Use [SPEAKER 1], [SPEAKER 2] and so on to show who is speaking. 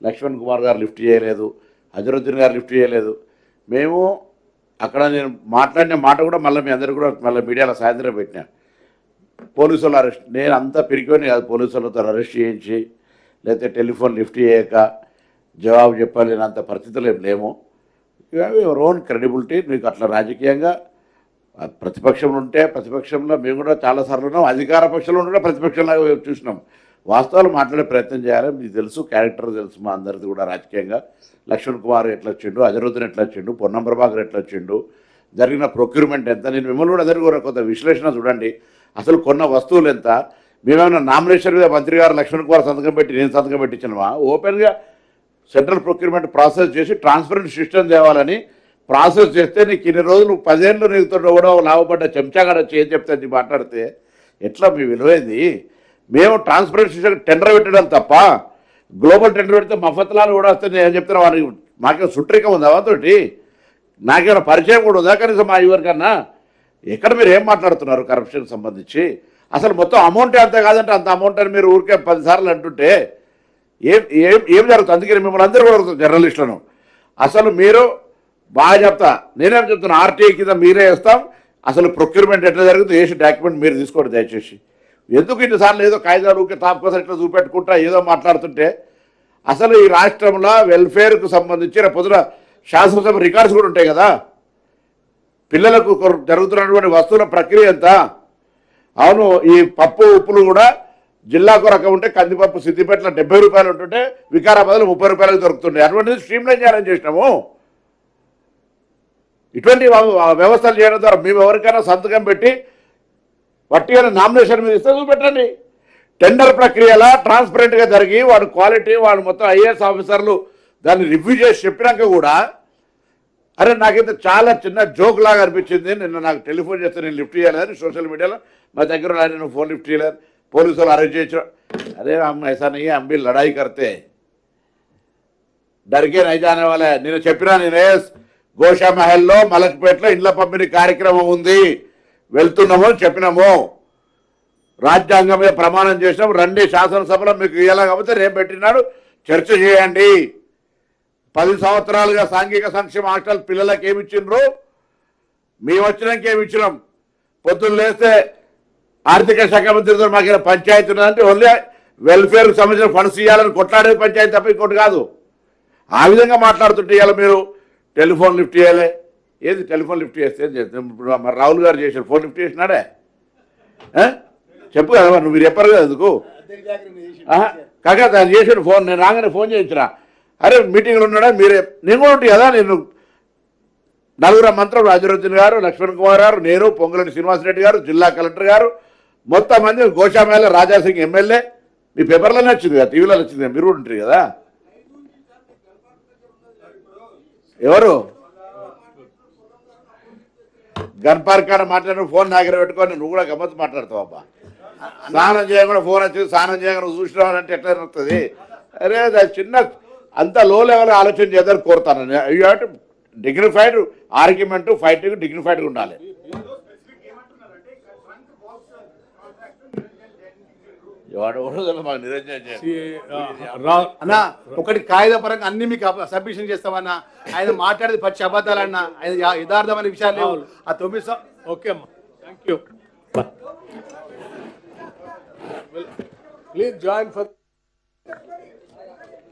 [SPEAKER 1] లక్ష్మణ్ కుమార్ గారు లిఫ్ట్ చేయలేదు, అజరుద్దీన్ గారు లిఫ్ట్ చేయలేదు. మేము అక్కడ నేను మాట్లాడిన మాట కూడా మళ్ళీ మీ అందరూ కూడా మళ్ళీ మీడియాలో సాయంత్రం పెట్టినా. పోలీసు వాళ్ళు అరెస్ట్, నేను అంతా పిరికొని కాదు, పోలీసు వాళ్ళతో అరెస్ట్ చేయించి లేకపోతే టెలిఫోన్ లిఫ్ట్ చేయక జవాబు చెప్పలేనంత పరిస్థితులు ఏం లేము. Your own credibility. మీకు అట్లా రాజకీయంగా ప్రతిపక్షంలో ఉంటే ప్రతిపక్షంలో మేము కూడా చాలాసార్లు ఉన్నాం, అధికార పక్షంలో ఉంటే ప్రతిపక్షంలో చూసినాం. వాస్తవాలు మాట్లాడే ప్రయత్నం చేయాలి. మీకు తెలుసు, క్యారెక్టర్ తెలుసు మా అందరిది కూడా. రాజకీయంగా లక్ష్మణ్ కుమార్ ఎట్లా వచ్చిండు, అజరుద్దీన్ ఎట్లా వచ్చిండు, పొన్నం ప్రభాకర్ ఎట్లా వచ్చిండు, జరిగిన ప్రొక్యూర్మెంట్ ఎంత. నేను మిమ్మల్ని కూడా అందరికీ కూడా కొంత విశ్లేషణ చూడండి. అసలు కొన్న వస్తువులు ఎంత. మేమేమైనా నామినేషన్ మీద మంత్రి గారు లక్ష్మణ్ కుమార్ సంతకం పెట్టి నేను సంతకం పెట్టించినమా? ఓపెన్గా సెంట్రల్ ప్రొక్యూర్మెంట్ ప్రాసెస్ చేసి ట్రాన్స్పరెంట్ సిస్టమ్ తేవాలని ప్రాసెస్ చేస్తే నీకు ఇన్ని రోజులు 10 ఏళ్ళు నీతో కూడా లాభపడ్డ చెంచాగాడ ఏం చెప్తే నీ మాట్లాడితే ఎట్లా మీ విలువైంది? మేము ట్రాన్స్పరెంట్ సిస్టమ్ టెండర్ పెట్టడం తప్ప గ్లోబల్ టెండర్ పెడితే మఫత్లాలు కూడా వస్తే నేను చెప్తున్నా. వారికి మాకేమో సుట్రికం ఉందా వాతోటి? నాకేమైనా పరిచయం కూడా ఉందా కనీసం మా ఎవరికన్నా? ఎక్కడ మీరు ఏం మాట్లాడుతున్నారు కరప్షన్ సంబంధించి? అసలు మొత్తం అమౌంట్ ఎంత కాదంటే అంత అమౌంట్ అని మీరు ఊరికే 10 సార్లు అంటుంటే ఏం ఏం ఏం జరుగుతుంది? అందుకని మిమ్మల్ని అందరూ కూడా జర్నలిస్టులను అసలు మీరు బాగా చెప్తా. నేనేం చెప్తున్నా, ఆర్టీఐ కింద మీరే వేస్తాం. అసలు ప్రొక్యూర్మెంట్ ఎట్లా జరుగుతుంది వేసి డాక్యుమెంట్ మీరు తీసుకోండి దయచేసి. ఎందుకు ఇన్నిసార్లు ఏదో కాగితాలు ఊరికే తాపు కోసం ఇట్లా చూపెట్టుకుంటా ఏదో మాట్లాడుతుంటే అసలు ఈ రాష్ట్రంలో వెల్ఫేర్కు సంబంధించి పొద్దున శాసనసభ రికార్డ్స్ కూడా ఉంటాయి కదా. పిల్లలకు జరుగుతున్నటువంటి వస్తువుల ప్రక్రియ ఎంత? అవును, ఈ పప్పు ఉప్పులు కూడా జిల్లాకు రకం ఉంటే కందిపప్పు సిద్దిపేటలో 70 రూపాయలు ఉంటుంటే వికారాబాద్లో 30 రూపాయలకు దొరుకుతుండే. అటువంటిది స్ట్రీమ్లైన్ చేయాలని చేసినాము. ఇటువంటి వ్యవస్థలు చేయడం ద్వారా మేము ఎవరికైనా సంతకం పెట్టి వట్టిగా నామినేషన్ మీద ఇస్తే చూపెట్టండి. టెండర్ ప్రక్రియలా ట్రాన్స్పరెంట్గా జరిగి వాడు క్వాలిటీ వాడు మొత్తం ఐఏఎస్ ఆఫీసర్లు దాన్ని రివ్యూ చేసి చెప్పినాక కూడా అరే నాకైతే చాలా చిన్న జోక్ లాగా అనిపించింది. నిన్న నాకు టెలిఫోన్ చేస్తే నేను లిఫ్ట్ చేయలేదని సోషల్ మీడియాలో మా దగ్గర నేను ఫోన్ లిఫ్ట్ చేయలేదు, పోలీసు వాళ్ళు అరెస్ట్ చేయించడం. అరే हम ऐसा नहीं है, हम भी लड़ाई करते डर के नहीं जाने वाला है. నేను చెప్పినా, నేనే గోషా మహల్లో మలక్పేటలో ఇండ్ల పంపిణీ కార్యక్రమం ఉంది, వెళ్తున్నాము చెప్పినాము. రాజ్యాంగం మీద ప్రమాణం చేసినాం. రండి శాసనసభలో మీకు ఇవ్వాలి కాబట్టి రేపు పెట్టినాడు చర్చ చేయండి. 10 సంవత్సరాలుగా సాంఘిక సంక్షేమ హాస్టల్ పిల్లలకు ఏమి ఇచ్చిండ్రు? మేము వచ్చినాక ఏమి ఇచ్చినాం? పొద్దున్న లేస్తే ఆర్థిక శాఖ మంత్రితో మాకు పంచాయతీ ఉన్నదంటే ఓన్లీ వెల్ఫేర్కి సంబంధించిన ఫండ్స్ ఇవ్వాలని కొట్లాడే పంచాయతీ తప్ప ఇంకోటి కాదు. ఆ విధంగా మాట్లాడుతుంటే ఇవాళ మీరు టెలిఫోన్ లిఫ్ట్ చేయాలి. ఏది టెలిఫోన్ లిఫ్ట్ చేస్తే మరి రాహుల్ గారు చేశారు, ఫోన్ లిఫ్ట్ చేసినాడే చెప్పు కదా. నువ్వు మీరు చెప్పారు కదా ఎందుకు కాకా తను చేసిన ఫోన్. నేను రాగానే ఫోన్ చేయించిన. అరే మీటింగ్లో ఉన్నాడా మీరే? నేను కూడా ఉంటుంది కదా. నేను 4 మంత్రులు అజరుద్దీన్ గారు, లక్ష్మణ్ కుమార్ గారు, నేను, పొంగులేటి శ్రీనివాసరెడ్డి గారు, జిల్లా కలెక్టర్ గారు, మొత్తం మంది గోషామేళ రాజాసింగ్ ఎమ్మెల్యే. మీ పేపర్లోనే వచ్చింది కదా, టీవీలో వచ్చింది కదా, మీరు కూడా ఉంటుంది కదా. ఎవరు గన్ పార్క్ కాడ మాట్లాడిన ఫోన్ దగ్గర పెట్టుకొని నువ్వు కూడా గమ్మత్తు మాట్లాడతావు అబ్బా. స్నానం చేయకుండా ఫోన్ వచ్చింది, స్నానం చేయకుండా చూసినావు అంటే ఎట్లా వస్తుంది? అరే అది చిన్న అంత లో లెవెల్ ఆలోచన చేద్దాం కోరుతాను. You have to dignified argument, fighting డిగ్నిఫైడ్గా ఉండాలి. మాకు నిరంజన్
[SPEAKER 2] అన్నా ఒకటి కాగిత పరంగా అన్ని మీకు సబ్మిషన్ చేస్తామన్నా. ఆయన మాట్లాడేది పచ్చి అబద్ధాలన్నా, ఆయన యథార్థమైన విషయాలు లేవు. ఆ 9 ఓకే అమ్మా, thank you. Please join for